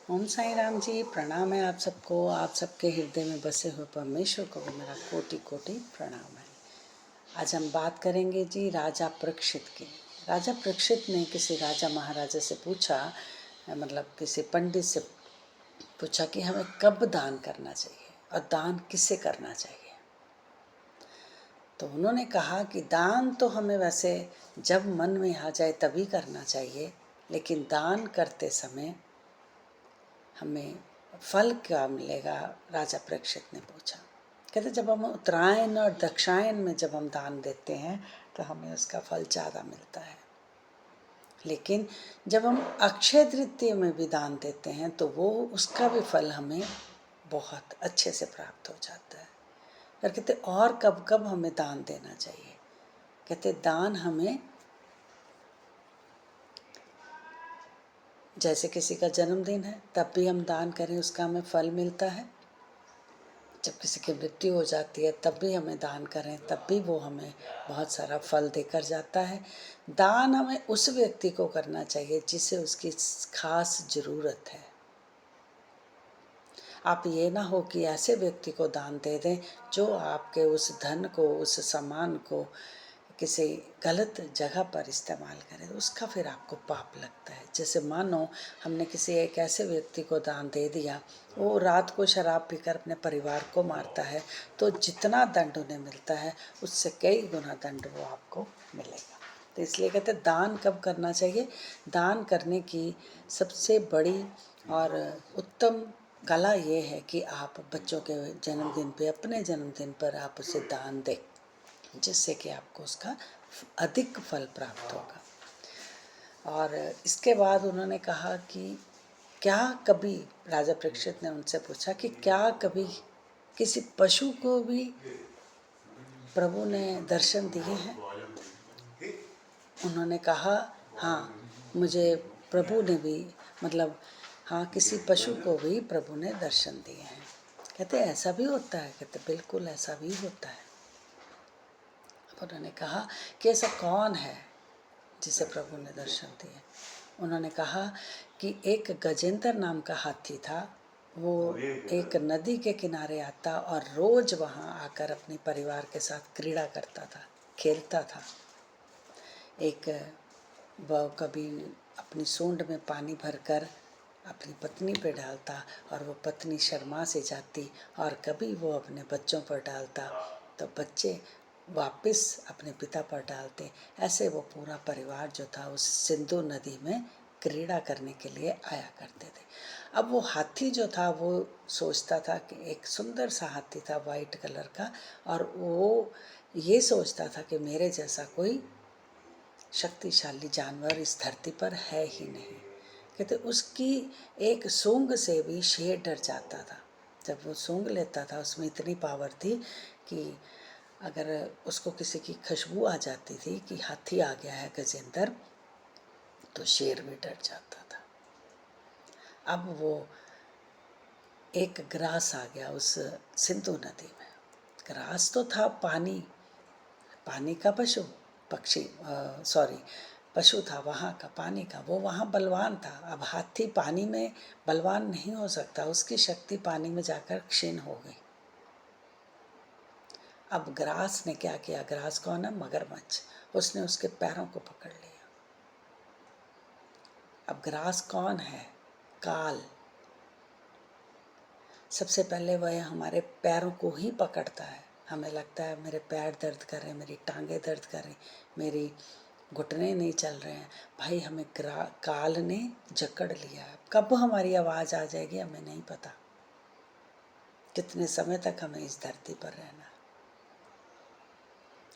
ओम साई राम जी, प्रणाम है आप सबको। आप सबके हृदय में बसे हुए परमेश्वर को भी मेरा कोटि कोटि प्रणाम है। आज हम बात करेंगे जी राजा परीक्षित की। राजा परीक्षित ने किसी राजा महाराजा से पूछा, मतलब किसी पंडित से पूछा कि हमें कब दान करना चाहिए और दान किससे करना चाहिए। तो उन्होंने कहा कि दान तो हमें वैसे जब मन में आ जाए तभी करना चाहिए, लेकिन दान करते समय हमें फल क्या मिलेगा। राजा परीक्षित ने पूछा। कहते जब हम उत्तरायण और दक्षिणायन में जब हम दान देते हैं तो हमें उसका फल ज़्यादा मिलता है, लेकिन जब हम अक्षय तृतीया में भी दान देते हैं तो वो उसका भी फल हमें बहुत अच्छे से प्राप्त हो जाता है। और कहते और कब कब हमें दान देना चाहिए। कहते दान हमें जैसे किसी का जन्मदिन है तब भी हम दान करें, उसका हमें फल मिलता है। जब किसी की मृत्यु हो जाती है तब भी हमें दान करें, तब भी वो हमें बहुत सारा फल देकर जाता है। दान हमें उस व्यक्ति को करना चाहिए जिसे उसकी खास ज़रूरत है। आप ये ना हो कि ऐसे व्यक्ति को दान दे दें जो आपके उस धन को, उस सामान को किसी गलत जगह पर इस्तेमाल करे, उसका फिर आपको पाप लगता है। जैसे मानो हमने किसी एक ऐसे व्यक्ति को दान दे दिया, वो रात को शराब पीकर अपने परिवार को मारता है, तो जितना दंड उन्हें मिलता है उससे कई गुना दंड वो आपको मिलेगा। तो इसलिए कहते हैं दान कब करना चाहिए। दान करने की सबसे बड़ी और उत्तम कला ये है कि आप बच्चों के जन्मदिन पे, अपने जन्मदिन पर आप उसे दान दें, जिससे कि आपको उसका अधिक फल प्राप्त होगा। और इसके बाद उन्होंने कहा कि क्या कभी, राजा परीक्षित ने उनसे पूछा कि क्या कभी किसी पशु को भी प्रभु ने दर्शन दिए हैं। उन्होंने कहा हाँ, मुझे प्रभु ने भी, मतलब हाँ, किसी पशु को भी प्रभु ने दर्शन दिए हैं। कहते ऐसा भी होता है। कहते बिल्कुल ऐसा भी होता है। उन्होंने कहा कि ऐसा कौन है जिसे प्रभु ने दर्शन दिए। उन्होंने कहा कि एक गजेंद्र नाम का हाथी था। वो एक नदी के किनारे आता और रोज वहाँ आकर अपने परिवार के साथ क्रीड़ा करता था, खेलता था। एक वह कभी अपनी सूंड में पानी भरकर अपनी पत्नी पर डालता और वो पत्नी शर्मा से जाती, और कभी वो अपने बच्चों पर डालता तो बच्चे वापस अपने पिता पर डालते। ऐसे वो पूरा परिवार जो था उस सिंधु नदी में क्रीड़ा करने के लिए आया करते थे। अब वो हाथी जो था वो सोचता था कि एक सुंदर सा हाथी था वाइट कलर का, और वो ये सोचता था कि मेरे जैसा कोई शक्तिशाली जानवर इस धरती पर है ही नहीं। कहते उसकी एक सूंघ से भी शेर डर जाता था। जब वो सूंघ लेता था उसमें इतनी पावर थी कि अगर उसको किसी की खुशबू आ जाती थी कि हाथी आ गया है गजेंद्र, तो शेर भी डर जाता था। अब वो एक ग्रास आ गया उस सिंधु नदी में। ग्रास तो था पानी, पानी का पशु, पक्षी, पशु था वहाँ का, पानी का। वो वहाँ बलवान था। अब हाथी पानी में बलवान नहीं हो सकता, उसकी शक्ति पानी में जाकर क्षीण हो गई। अब ग्रास ने क्या किया, ग्रास कौन है, मगरमच्छ, उसने उसके पैरों को पकड़ लिया। अब ग्रास कौन है, काल। सबसे पहले वह हमारे पैरों को ही पकड़ता है। हमें लगता है मेरे पैर दर्द कर रहे हैं, मेरी टांगें दर्द कर रही, मेरी घुटने नहीं चल रहे हैं। भाई हमें काल ने जकड़ लिया है। कब हमारी आवाज़ आ जाएगी हमें नहीं पता, कितने समय तक हमें इस धरती पर रहना।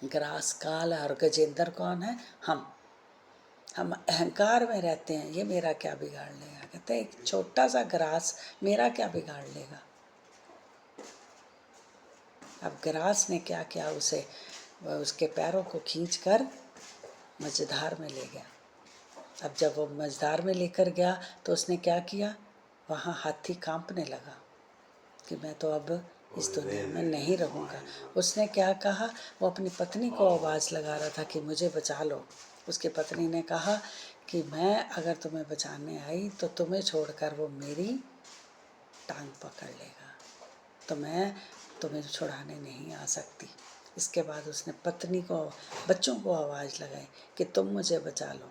ग्रास काल और गजेंद्र कौन है, हम अहंकार में रहते हैं, ये मेरा क्या बिगाड़ लेगा। कहते एक छोटा सा ग्रास मेरा क्या बिगाड़ लेगा। अब ग्रास ने क्या किया, उसे उसके पैरों को खींचकर मझधार में ले गया। अब जब वो मझधार में लेकर गया तो उसने क्या किया, वहाँ हाथी कांपने लगा कि मैं तो अब इस दुनिया में नहीं रहूँगा। उसने क्या कहा, वो अपनी पत्नी को आवाज़ लगा रहा था कि मुझे बचा लो। उसकी पत्नी ने कहा कि मैं अगर तुम्हें बचाने आई तो तुम्हें छोड़कर वो मेरी टांग पकड़ लेगा, तो मैं तुम्हें छुड़ाने नहीं आ सकती। इसके बाद उसने पत्नी को, बच्चों को आवाज़ लगाई कि तुम मुझे बचा लो।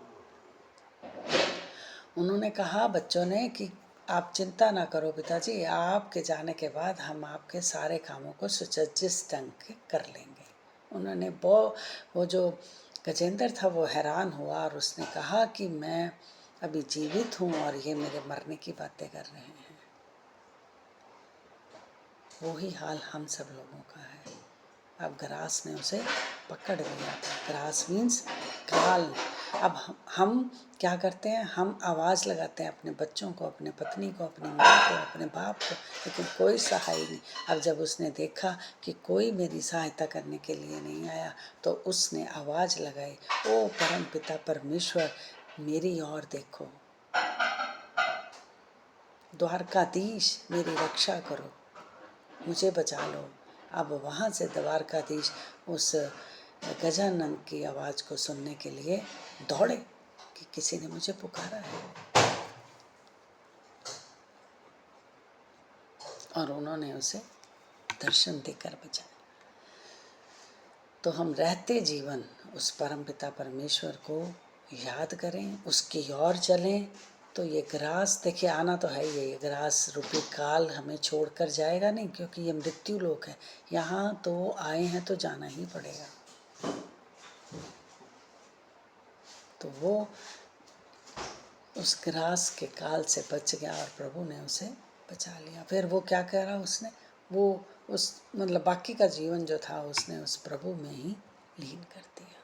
उन्होंने कहा, बच्चों ने, कि आप चिंता ना करो पिताजी, आपके जाने के बाद हम आपके सारे कामों को सुसज्जित ढंग के कर लेंगे। उन्होंने वो जो गजेंद्र था वो हैरान हुआ और उसने कहा कि मैं अभी जीवित हूँ और ये मेरे मरने की बातें कर रहे हैं। वही हाल हम सब लोगों का है। अब ग्रास ने उसे पकड़ लिया। ग्रास मीन्स काल। अब हम क्या करते हैं, हम आवाज़ लगाते हैं अपने बच्चों को, अपने पत्नी को, अपनी माँ को, अपने बाप को, लेकिन कोई सहाय नहीं। अब जब उसने देखा कि कोई मेरी सहायता करने के लिए नहीं आया, तो उसने आवाज़ लगाई, ओ परम पिता परमेश्वर, मेरी ओर देखो, द्वारकाधीश मेरी रक्षा करो, मुझे बचा लो। अब वहाँ से द्वारकाधीश उस गजानन की आवाज़ को सुनने के लिए दौड़े कि किसी ने मुझे पुकारा है, और उन्होंने उसे दर्शन देकर बचाया। तो हम रहते जीवन उस परमपिता परमेश्वर को याद करें, उसकी ओर चलें, तो ये ग्रास, देखिए आना तो है ये ग्रास रूपी काल हमें छोड़कर जाएगा नहीं, क्योंकि ये मृत्यु लोक है। यहाँ तो आए हैं तो जाना ही पड़ेगा। तो वो उस ग्रास के काल से बच गया और प्रभु ने उसे बचा लिया। फिर वो क्या कह रहा, उसने वो उस मतलब बाकी का जीवन जो था उसने उस प्रभु में ही लीन कर दिया।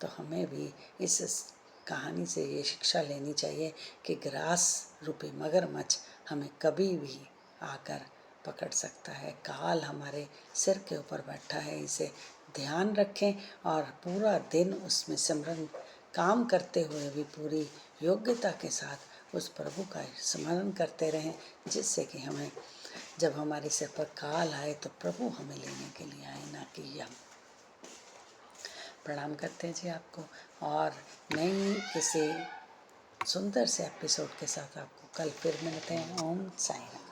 तो हमें भी इस कहानी से ये शिक्षा लेनी चाहिए कि ग्रास रूपी मगरमच्छ हमें कभी भी आकर पकड़ सकता है। काल हमारे सिर के ऊपर बैठा है, इसे ध्यान रखें और पूरा दिन उसमें सिमरन काम करते हुए भी पूरी योग्यता के साथ उस प्रभु का स्मरण करते रहें, जिससे कि हमें जब हमारे सिर पर काल आए तो प्रभु हमें लेने के लिए आए, ना कि हम। प्रणाम करते हैं जी आपको, और नई किसी सुंदर से एपिसोड के साथ आपको कल फिर मिलते हैं। ओम साईं राम।